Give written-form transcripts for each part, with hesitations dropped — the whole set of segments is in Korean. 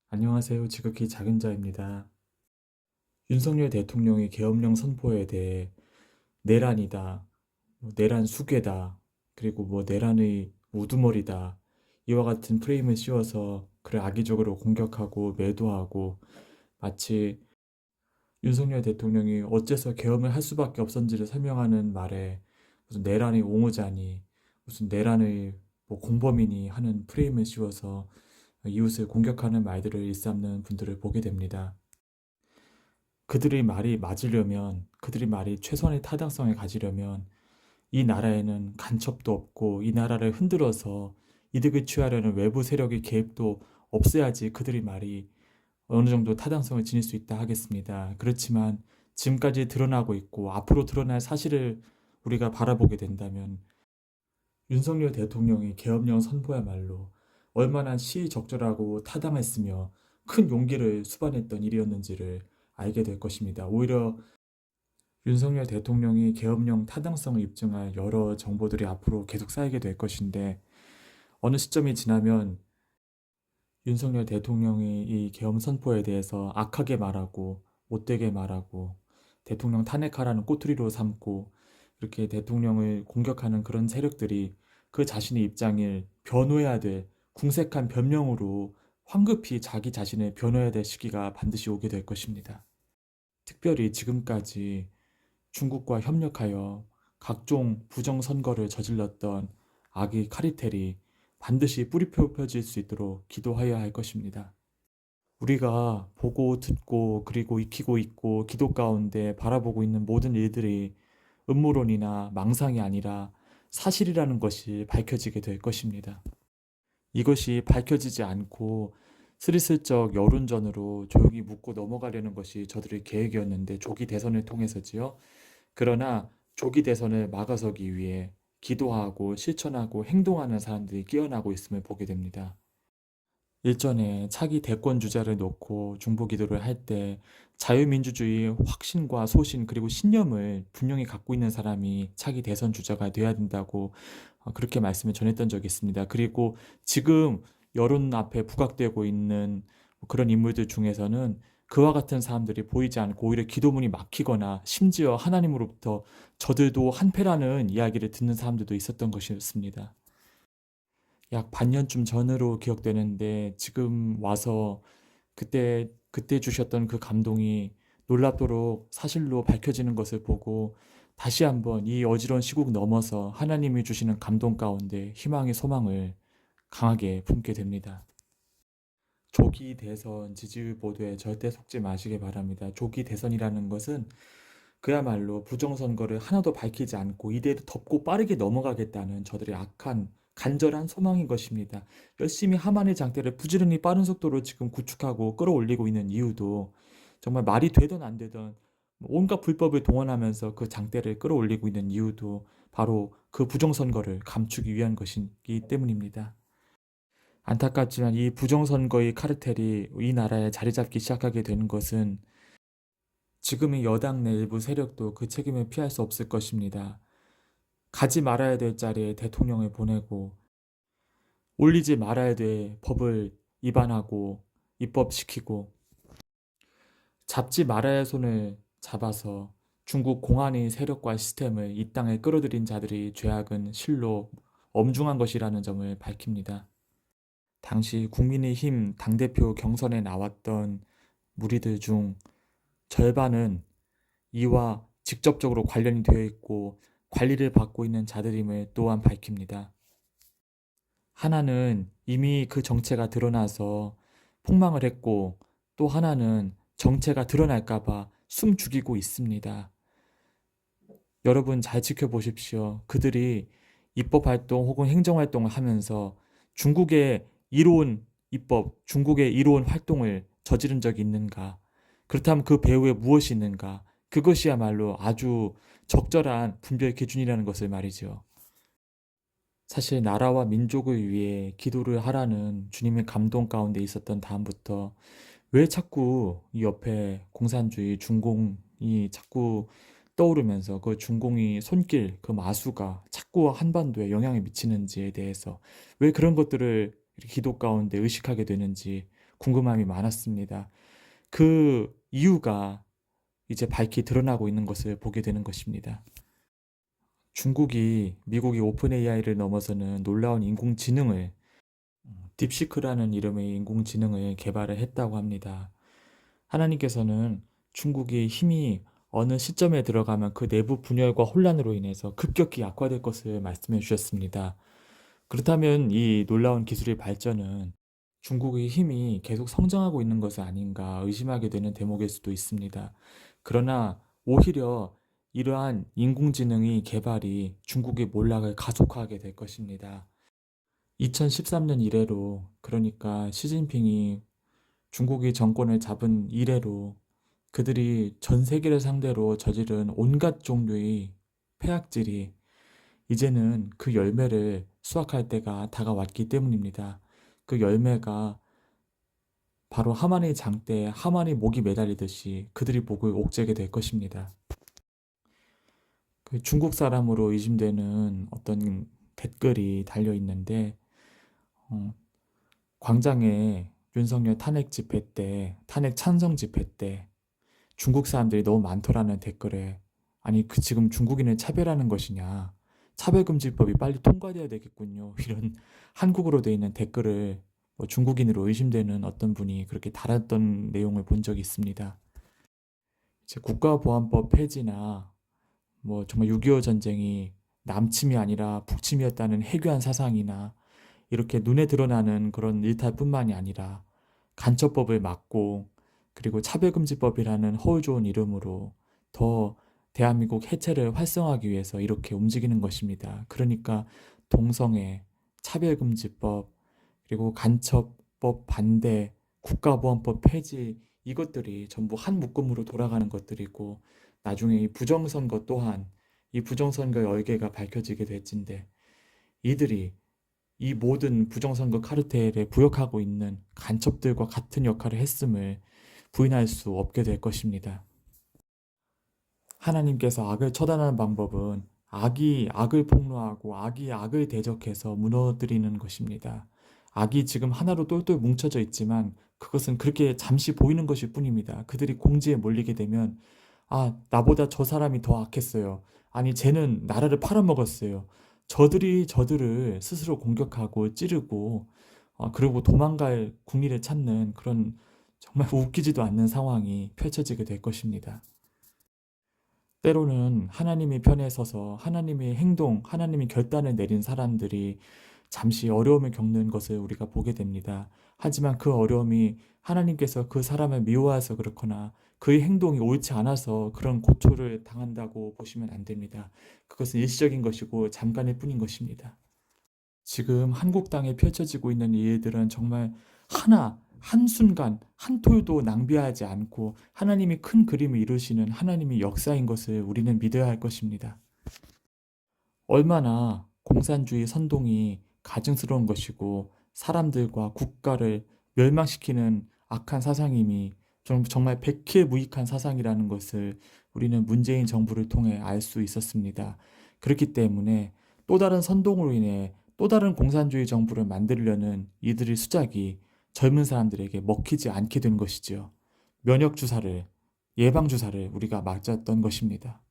안녕하세요. 지극히 작은 자입니다. 윤석열 대통령의 계엄령 선포에 대해 내란이다, 내란 수괴다, 그리고 내란의 우두머리다, 이와 같은 프레임을 씌워서 그를 악의적으로 공격하고 매도하고 마치 윤석열 대통령이 어째서 계엄을 할 수밖에 없었는지를 설명하는 말에 무슨 내란의 옹호자니, 무슨 내란의 공범이니 하는 프레임을 씌워서 이웃을 공격하는 말들을 일삼는 분들을 보게 됩니다. 그들의 말이 맞으려면, 그들의 말이 최소한의 타당성을 가지려면 이 나라에는 간첩도 없고 이 나라를 흔들어서 이득을 취하려는 외부 세력의 개입도 없어야지 그들의 말이 어느 정도 타당성을 지닐 수 있다 하겠습니다. 그렇지만 지금까지 드러나고 있고 앞으로 드러날 사실을 우리가 바라보게 된다면 윤석열 대통령의 계엄령 선포야말로 얼마나 시의적절하고 타당했으며 큰 용기를 수반했던 일이었는지를 알게 될 것입니다. 오히려 윤석열 대통령이 계엄령 타당성을 입증할 여러 정보들이 앞으로 계속 쌓이게 될 것인데 어느 시점이 지나면 윤석열 대통령이 이 계엄 선포에 대해서 악하게 말하고 못되게 말하고 대통령 탄핵하라는 꼬투리로 삼고 이렇게 대통령을 공격하는 그런 세력들이 그 자신의 입장을 변호해야 될 궁색한 변명으로 황급히 자기 자신을 변호해야 될 시기가 반드시 오게 될 것입니다. 특별히 지금까지 중국과 협력하여 각종 부정선거를 저질렀던 악의 카리텔이 반드시 뿌리 뽑혀질 수 있도록 기도하여야 할 것입니다. 우리가 보고 듣고 그리고 익히고 있고 기도 가운데 바라보고 있는 모든 일들이 음모론이나 망상이 아니라 사실이라는 것이 밝혀지게 될 것입니다. 이것이 밝혀지지 않고 스리슬쩍 여론전으로 조용히 묻고 넘어가려는 것이 저들의 계획이었는데 조기 대선을 통해서지요. 그러나 조기 대선을 막아서기 위해 기도하고 실천하고 행동하는 사람들이 깨어나고 있음을 보게 됩니다. 일전에 차기 대권 주자를 놓고 중보기도를 할 때 자유민주주의 확신과 소신 그리고 신념을 분명히 갖고 있는 사람이 차기 대선 주자가 돼야 된다고 그렇게 말씀을 전했던 적이 있습니다. 그리고 지금 여론 앞에 부각되고 있는 그런 인물들 중에서는 그와 같은 사람들이 보이지 않고 오히려 기도문이 막히거나 심지어 하나님으로부터 저들도 한패라는 이야기를 듣는 사람들도 있었던 것이었습니다. 약 반년쯤 전으로 기억되는데 지금 와서 그때 주셨던 그 감동이 놀랍도록 사실로 밝혀지는 것을 보고 다시 한번 이 어지러운 시국 넘어서 하나님이 주시는 감동 가운데 희망의 소망을 강하게 품게 됩니다. 조기 대선 지지율 보도에 절대 속지 마시기 바랍니다. 조기 대선이라는 것은 그야말로 부정선거를 하나도 밝히지 않고 이대로 덮고 빠르게 넘어가겠다는 저들의 악한 간절한 소망인 것입니다. 열심히 하만의 장대를 부지런히 빠른 속도로 지금 구축하고 끌어올리고 있는 이유도 정말 말이 되든 안 되든 온갖 불법을 동원하면서 그 장대를 끌어올리고 있는 이유도 바로 그 부정선거를 감추기 위한 것이기 때문입니다. 안타깝지만 이 부정선거의 카르텔이 이 나라에 자리 잡기 시작하게 되는 것은 지금의 여당 내 일부 세력도 그 책임을 피할 수 없을 것입니다. 가지 말아야 될 자리에 대통령을 보내고 올리지 말아야 될 법을 위반하고 입법시키고 잡지 말아야 할 손을 잡아서 중국 공안의 세력과 시스템을 이 땅에 끌어들인 자들의 죄악은 실로 엄중한 것이라는 점을 밝힙니다. 당시 국민의힘 당대표 경선에 나왔던 무리들 중 절반은 이와 직접적으로 관련이 되어 있고 관리를 받고 있는 자들임을 또한 밝힙니다. 하나는 이미 그 정체가 드러나서 폭망을 했고 또 하나는 정체가 드러날까봐 숨 죽이고 있습니다. 여러분 잘 지켜보십시오. 그들이 입법활동 혹은 행정활동을 하면서 중국의 이로운 입법, 중국의 이로운 활동을 저지른 적이 있는가? 그렇다면 그 배후에 무엇이 있는가? 그것이야말로 아주 적절한 분별 기준이라는 것을 말이죠. 사실 나라와 민족을 위해 기도를 하라는 주님의 감동 가운데 있었던 다음부터 왜 자꾸 이 옆에 공산주의, 중공이 자꾸 떠오르면서 그 중공이 손길, 그 마수가 자꾸 한반도에 영향을 미치는지에 대해서 왜 그런 것들을 기도 가운데 의식하게 되는지 궁금함이 많았습니다. 그 이유가 이제 밝히 드러나고 있는 것을 보게 되는 것입니다. 중국이 미국이 오픈 AI를 넘어서는 놀라운 인공지능을 딥시크라는 이름의 인공지능을 개발을 했다고 합니다. 하나님께서는 중국이 힘이 어느 시점에 들어가면 그 내부 분열과 혼란으로 인해서 급격히 약화될 것을 말씀해 주셨습니다. 그렇다면 이 놀라운 기술의 발전은 중국의 힘이 계속 성장하고 있는 것은 아닌가 의심하게 되는 대목일 수도 있습니다. 그러나 오히려 이러한 인공지능의 개발이 중국의 몰락을 가속화하게 될 것입니다. 2013년 이래로, 그러니까 시진핑이 중국이 정권을 잡은 이래로 그들이 전 세계를 상대로 저지른 온갖 종류의 폐악질이 이제는 그 열매를 수확할 때가 다가왔기 때문입니다. 그 열매가 바로 하만의 장대에 하만의 목이 매달리듯이 그들이 목을 옥죄게 될 것입니다. 그 중국 사람으로 의심되는 어떤 댓글이 달려 있는데, 어, 광장에 윤석열 탄핵 집회 때, 탄핵 찬성 집회 때 중국 사람들이 너무 많더라는 댓글에, 아니 그 지금 중국인을 차별하는 것이냐, 차별금지법이 빨리 통과돼야 되겠군요, 이런 한국어로 되어 있는 댓글을 뭐 중국인으로 의심되는 어떤 분이 그렇게 달았던 내용을 본 적이 있습니다. 이제 국가보안법 폐지나 뭐 정말 6.25 전쟁이 남침이 아니라 북침이었다는 해괴한 사상이나 이렇게 눈에 드러나는 그런 일탈뿐만이 아니라 간첩법을 막고, 그리고 차별금지법이라는 허울 좋은 이름으로 더 대한민국 해체를 활성화하기 위해서 이렇게 움직이는 것입니다. 그러니까 동성애, 차별금지법, 그리고 간첩법 반대, 국가보안법 폐지, 이것들이 전부 한 묶음으로 돌아가는 것들이고, 나중에 이 부정선거 또한 이 부정선거의 얼개가 밝혀지게 될진데, 이들이 이 모든 부정선거 카르텔에 부역하고 있는 간첩들과 같은 역할을 했음을 부인할 수 없게 될 것입니다. 하나님께서 악을 처단하는 방법은 악이 악을 폭로하고 악이 악을 대적해서 무너뜨리는 것입니다. 악이 지금 하나로 똘똘 뭉쳐져 있지만 그것은 그렇게 잠시 보이는 것일 뿐입니다. 그들이 공지에 몰리게 되면, 아, 나보다 저 사람이 더 악했어요. 아니, 쟤는 나라를 팔아먹었어요. 저들이 저들을 스스로 공격하고 찌르고, 그리고 도망갈 국리를 찾는 그런 정말 웃기지도 않는 상황이 펼쳐지게 될 것입니다. 때로는 하나님의 편에 서서 하나님의 행동, 하나님의 결단을 내린 사람들이 잠시 어려움을 겪는 것을 우리가 보게 됩니다. 하지만 그 어려움이 하나님께서 그 사람을 미워해서 그렇거나 그의 행동이 옳지 않아서 그런 고초를 당한다고 보시면 안 됩니다. 그것은 일시적인 것이고 잠깐일 뿐인 것입니다. 지금 한국 땅에 펼쳐지고 있는 이 일들은 정말 한순간, 한 톨도 낭비하지 않고 하나님이 큰 그림을 이루시는 하나님의 역사인 것을 우리는 믿어야 할 것입니다. 얼마나 공산주의 선동이 가증스러운 것이고 사람들과 국가를 멸망시키는 악한 사상임이 정말 백해무익한 사상이라는 것을 우리는 문재인 정부를 통해 알 수 있었습니다. 그렇기 때문에 또 다른 선동으로 인해 또 다른 공산주의 정부를 만들려는 이들의 수작이 젊은 사람들에게 먹히지 않게 된 것이지요. 면역 주사를, 예방 주사를 우리가 맞았던 것입니다.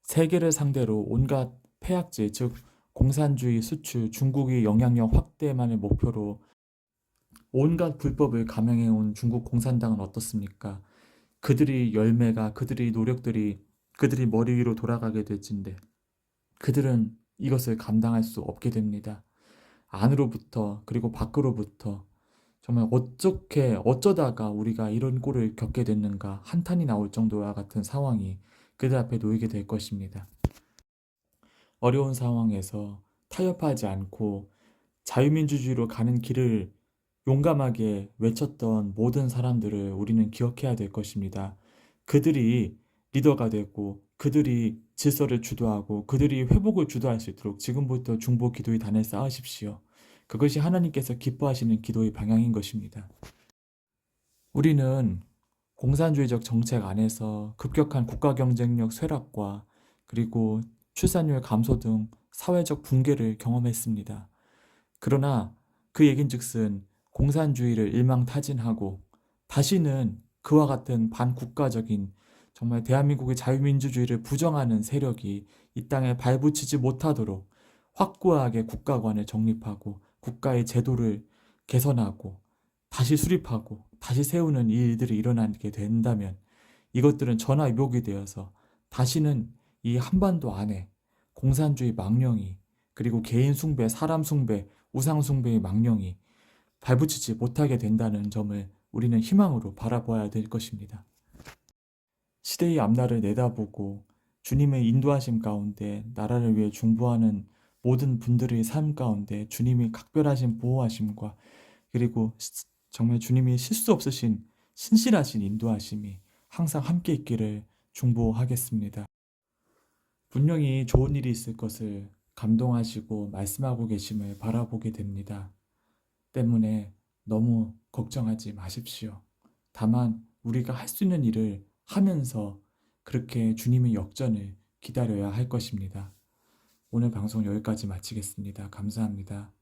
세계를 상대로 온갖 폐악질, 즉 공산주의 수출, 중국의 영향력 확대만을 목표로 온갖 불법을 감행해온 중국 공산당은 어떻습니까? 그들의 열매가, 그들의 노력들이 그들이 머리 위로 돌아가게 될진데 그들은 이것을 감당할 수 없게 됩니다. 안으로부터 그리고 밖으로부터 정말 어쩌다가 우리가 이런 꼴을 겪게 됐는가 한탄이 나올 정도와 같은 상황이 그들 앞에 놓이게 될 것입니다. 어려운 상황에서 타협하지 않고 자유민주주의로 가는 길을 용감하게 외쳤던 모든 사람들을 우리는 기억해야 될 것입니다. 그들이 리더가 되고 그들이 질서를 주도하고 그들이 회복을 주도할 수 있도록 지금부터 중보 기도의 단을 쌓으십시오. 그것이 하나님께서 기뻐하시는 기도의 방향인 것입니다. 우리는 공산주의적 정책 안에서 급격한 국가 경쟁력 쇠락과 그리고 출산율 감소 등 사회적 붕괴를 경험했습니다. 그러나 그 얘긴즉슨 공산주의를 일망타진하고 다시는 그와 같은 반국가적인 정말 대한민국의 자유민주주의를 부정하는 세력이 이 땅에 발붙이지 못하도록 확고하게 국가관을 정립하고 국가의 제도를 개선하고 다시 수립하고 다시 세우는 일들이 일어나게 된다면 이것들은 전화위복이 되어서 다시는 이 한반도 안에 공산주의 망령이 그리고 개인 숭배, 사람 숭배, 우상 숭배의 망령이 발붙이지 못하게 된다는 점을 우리는 희망으로 바라봐야 될 것입니다. 시대의 앞날을 내다보고 주님의 인도하심 가운데 나라를 위해 중보하는 모든 분들의 삶 가운데 주님의 각별하신 보호하심과 그리고 정말 주님이 실수 없으신 신실하신 인도하심이 항상 함께 있기를 중보하겠습니다. 분명히 좋은 일이 있을 것을 감동하시고 말씀하고 계심을 바라보게 됩니다. 때문에 너무 걱정하지 마십시오. 다만 우리가 할 수 있는 일을 하면서 그렇게 주님의 역전을 기다려야 할 것입니다. 오늘 방송 여기까지 마치겠습니다. 감사합니다.